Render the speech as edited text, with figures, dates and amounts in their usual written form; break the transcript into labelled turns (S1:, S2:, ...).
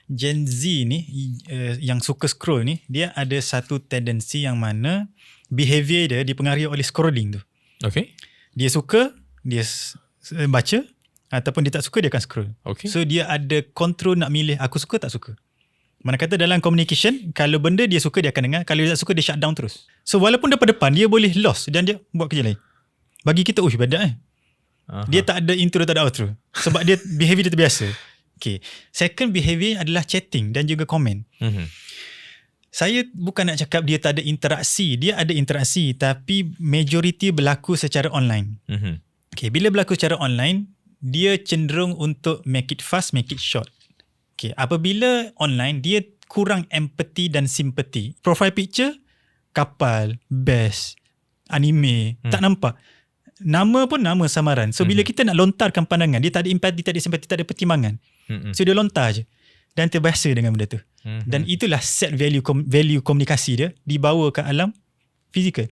S1: Gen Z ni yang suka scroll ni, dia ada satu tendensi yang mana behavior dia dipengaruhi oleh scrolling tu.
S2: Okay.
S1: Dia suka, dia baca, ataupun dia tak suka, dia akan scroll.
S2: Okay.
S1: So dia ada control nak milih aku suka tak suka. Mana kata dalam communication, kalau benda dia suka dia akan dengar, kalau dia tak suka dia shut down terus. So walaupun depan dia boleh lost dan dia buat kerja lain. Bagi kita badak Dia tak ada intro, tak ada outro. Sebab dia behavior dia terbiasa. Okay. Second behavior adalah chatting dan juga komen. Saya bukan nak cakap dia tak ada interaksi. Dia ada interaksi tapi majoriti berlaku secara online. Okay. Bila berlaku secara online, dia cenderung untuk make it fast, make it short. Okay. Apabila online, dia kurang empathy dan sympathy. Profile picture, kapal, best, anime, tak nampak. Nama pun nama samaran. So bila kita nak lontarkan pandangan, dia tak ada empathy, tak ada simpati, tak ada pertimbangan. So dia lontar je. Dan terbiasa dengan benda tu. Dan itulah set value komunikasi dia dibawa ke alam fizikal.